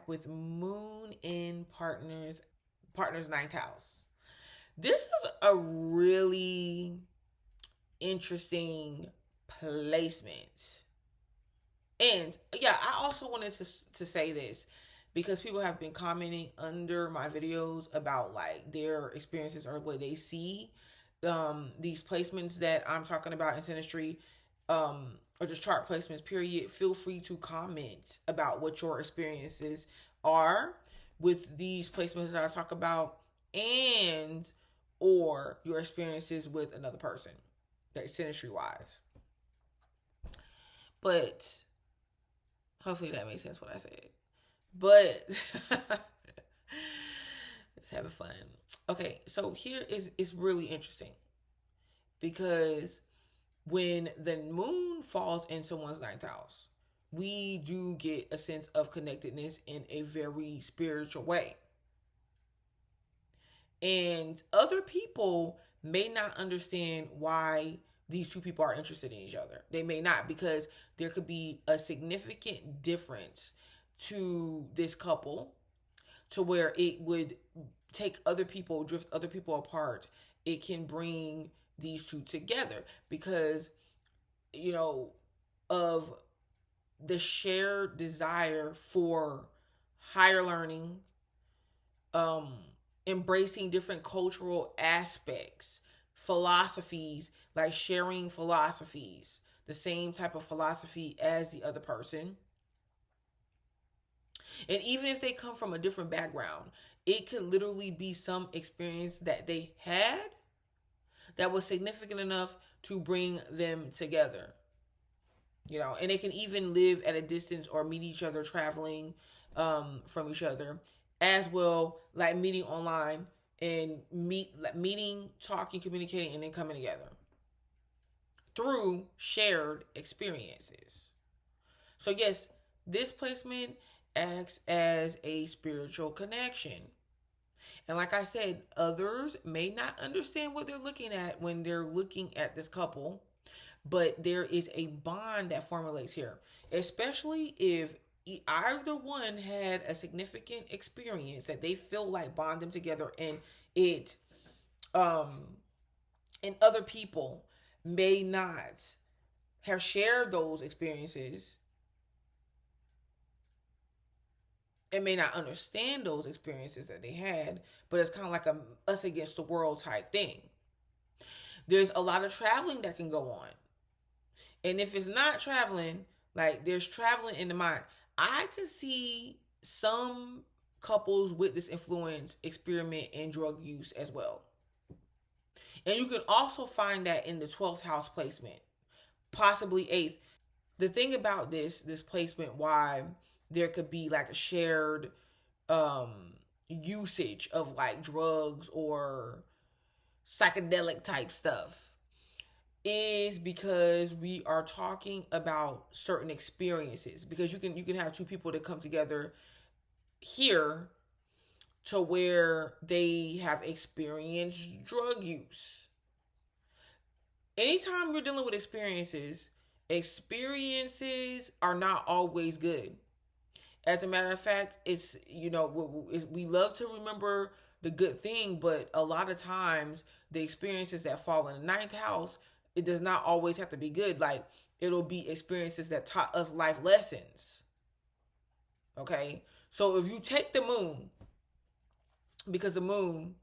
back with Moon in Partners ninth house. This is a really interesting placement. And yeah, I also wanted to say this because people have been commenting under my videos about like their experiences or what they see these placements that I'm talking about in Synastry, or just chart placements period. Feel free to comment about what your experiences are with these placements that I talk about, and or your experiences with another person, that Synastry wise. But hopefully that makes sense what I said. But it's having fun. Okay, so here is it's really interesting because when the moon falls in someone's ninth house, we do get a sense of connectedness in a very spiritual way. And other people may not understand why these two people are interested in each other. They may not, because there could be a significant difference to this couple to where it would take other people, drift other people apart. It can bring these two together because, of the shared desire for higher learning, um, embracing different cultural aspects, philosophies, like sharing philosophies, the same type of philosophy as the other person. And even if they come from a different background, it could literally be some experience that they had that was significant enough to bring them together. And they can even live at a distance or meet each other traveling from each other as well, like meeting online and meeting, talking, communicating, and then coming together through shared experiences. So yes, this placement acts as a spiritual connection. And like I said, others may not understand what they're looking at when they're looking at this couple, but there is a bond that formulates here, especially if either one had a significant experience that they feel like bond them together, and it and other people may not have shared those experiences and may not understand those experiences that they had, but it's kind of like a us against the world type thing. There's a lot of traveling that can go on. And if it's not traveling, like there's traveling in the mind. I could see some couples with this influence experiment in drug use as well. And you can also find that in the 12th house placement, possibly 8th. The thing about this placement, why there could be like a shared um usage of like drugs or psychedelic type stuff, is because we are talking about certain experiences. Because you can have two people that come together here to where they have experienced drug use. Anytime you're dealing with experiences are not always good. As a matter of fact, we love to remember the good thing, but a lot of times the experiences that fall in the ninth house, it does not always have to be good. Like, it'll be experiences that taught us life lessons. Okay? So if you take the moon, because the moon,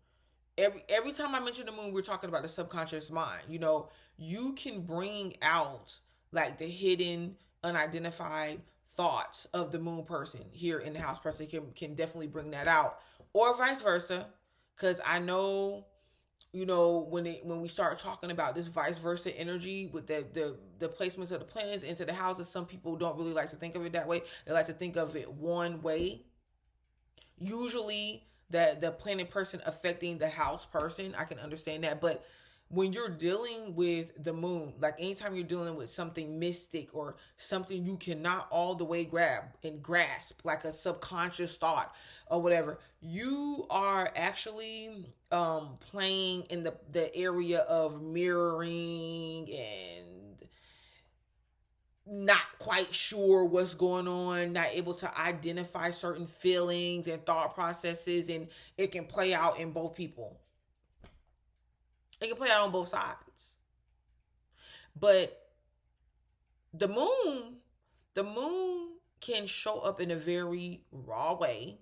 every time I mention the moon, we're talking about the subconscious mind. You can bring out like the hidden, unidentified thoughts of the moon person here in the house person can definitely bring that out, or vice versa. Because I know, when we start talking about this vice versa energy with the placements of the planets into the houses, some people don't really like to think of it that way. They like to think of it one way. Usually that the planet person affecting the house person, I can understand that. But when you're dealing with the moon, like anytime you're dealing with something mystic or something you cannot all the way grab and grasp, like a subconscious thought or whatever, you are actually playing in the area of mirroring and not quite sure what's going on, not able to identify certain feelings and thought processes, and it can play out in both people. It can play out on both sides. But the moon, the moon can show up in a very raw way,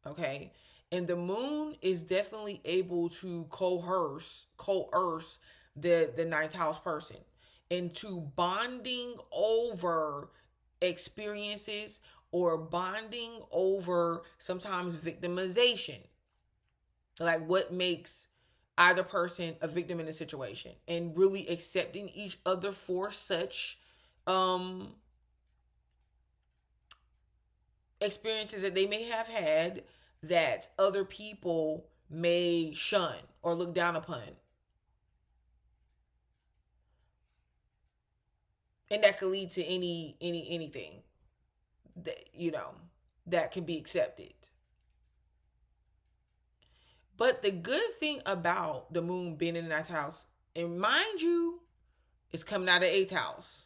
okay? And the moon is definitely able to coerce the ninth house person into bonding over experiences or bonding over sometimes victimization, like what makes either person a victim in a situation, and really accepting each other for such um experiences that they may have had that other people may shun or look down upon, and that could lead to anything that that can be accepted. But the good thing about the moon being in the ninth house, and mind you, it's coming out of the eighth house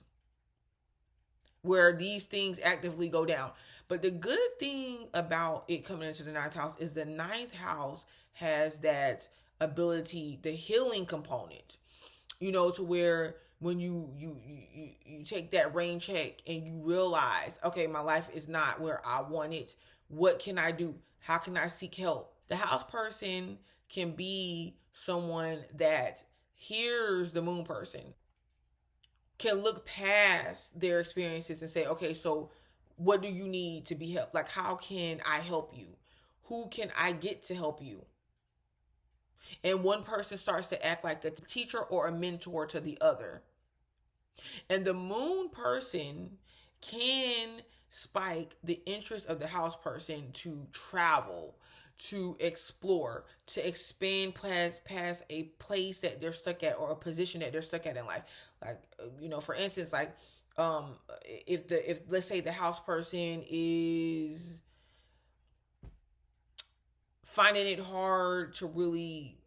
where these things actively go down. But the good thing about it coming into the ninth house is the ninth house has that ability, the healing component, to where when you take that rain check and you realize, okay, my life is not where I want it. What can I do? How can I seek help? The house person can be someone that hears the moon person, can look past their experiences and say, okay, so what do you need to be helped? Like, how can I help you? Who can I get to help you? And one person starts to act like a teacher or a mentor to the other. And the moon person can spike the interest of the house person to travel, to explore, to expand past a place that they're stuck at or a position that they're stuck at in life. Like, for instance, like if let's say the house person is finding it hard to really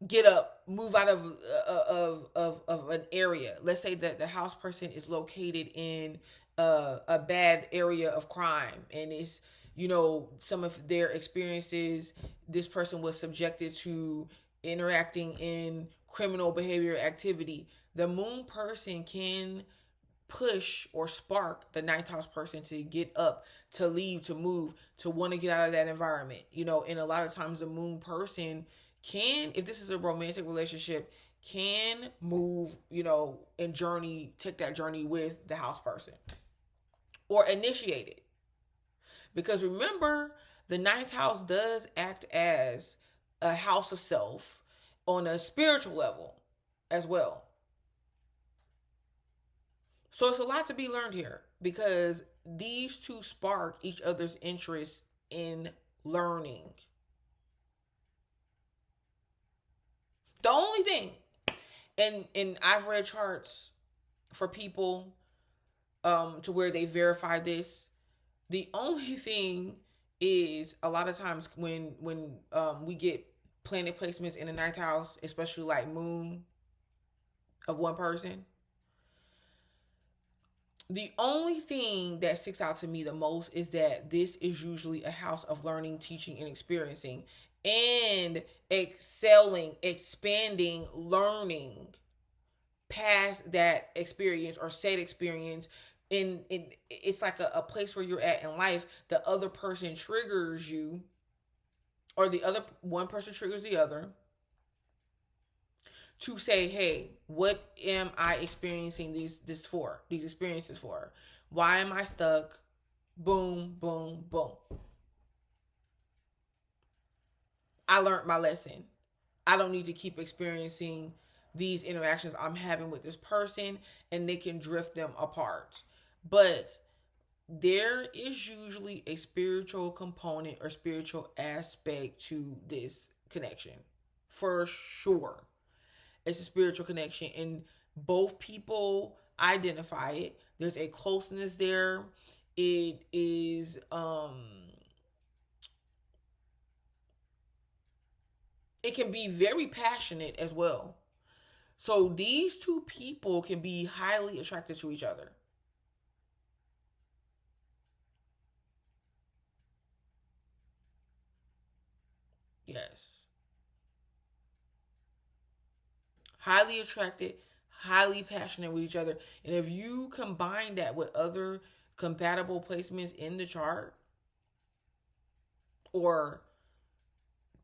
get up, move out of an area. Let's say that the house person is located in a bad area of crime, and it's some of their experiences. This person was subjected to interacting in criminal behavior activity. The moon person can push or spark the ninth house person to get up, to leave, to move, to want to get out of that environment. And a lot of times the moon person can, if this is a romantic relationship, can move, and take that journey with the house person or initiate it. Because remember, the ninth house does act as a house of self on a spiritual level as well. So it's a lot to be learned here, because these two spark each other's interest in learning. The only thing, and I've read charts for people to where they verify this. The only thing is, a lot of times when we get planet placements in the ninth house, especially like moon of one person, the only thing that sticks out to me the most is that this is usually a house of learning, teaching, and experiencing, and excelling, expanding, learning past that experience or said experience. In it's like a place where you're at in life. The other person triggers you, or the other one person triggers the other, to say, hey, what am I experiencing these experiences for? Why am I stuck? Boom, boom, boom. I learned my lesson. I don't need to keep experiencing these interactions I'm having with this person, and they can drift them apart. But there is usually a spiritual component or spiritual aspect to this connection. For sure. It's a spiritual connection, and both people identify it. There's a closeness there. It is it can be very passionate as well. So these two people can be highly attracted to each other. Yes. Highly attracted, highly passionate with each other. And if you combine that with other compatible placements in the chart or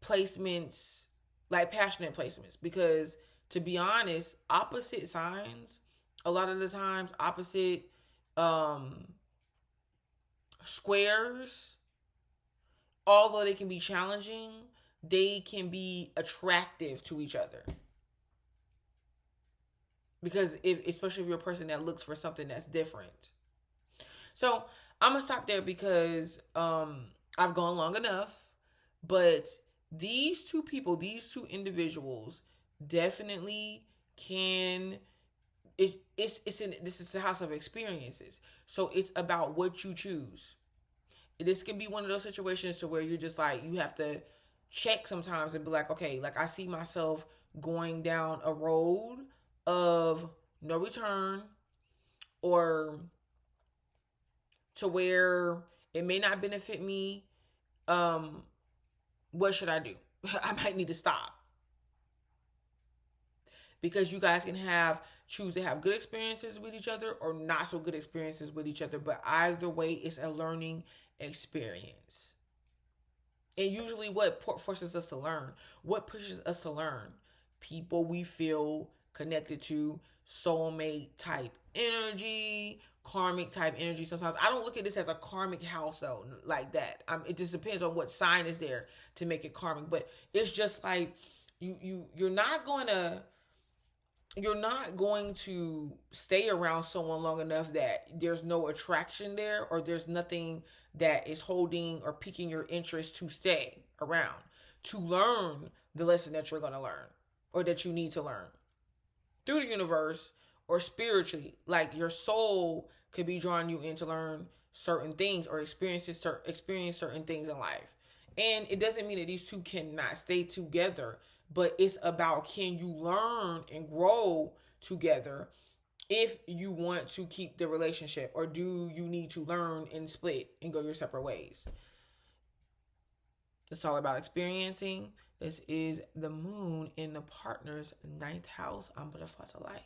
placements like passionate placements, because to be honest, opposite signs a lot of the times, opposite um squares, although they can be challenging, they can be attractive to each other. Because if especially if you're a person that looks for something that's different. So I'm gonna stop there because I've gone long enough. But these two people, these two individuals, definitely can. It's in this is a house of experiences. So it's about what you choose. This can be one of those situations to where you're just like you have to check sometimes and be like, okay, like I see myself going down a road of no return, or to where it may not benefit me. um what should I do? I might need to stop, because you guys can have choose to have good experiences with each other or not so good experiences with each other, but either way it's a learning experience. And usually what forces us to learn, what pushes us to learn, people we feel connected to, soulmate type energy, karmic type energy. Sometimes I don't look at this as a karmic house though, like that. It just depends on what sign is there to make it karmic, but it's just like you're not going to stay around someone long enough that there's no attraction there, or there's nothing that is holding or piquing your interest to stay around to learn the lesson that you're going to learn or that you need to learn through the universe or spiritually. Like your soul could be drawing you in to learn certain things or experience certain things in life. And it doesn't mean that these two cannot stay together, but it's about, can you learn and grow together if you want to keep the relationship, or do you need to learn and split and go your separate ways? It's all about experiencing. This is the moon in the partner's ninth house. I'm Butterfly to Light.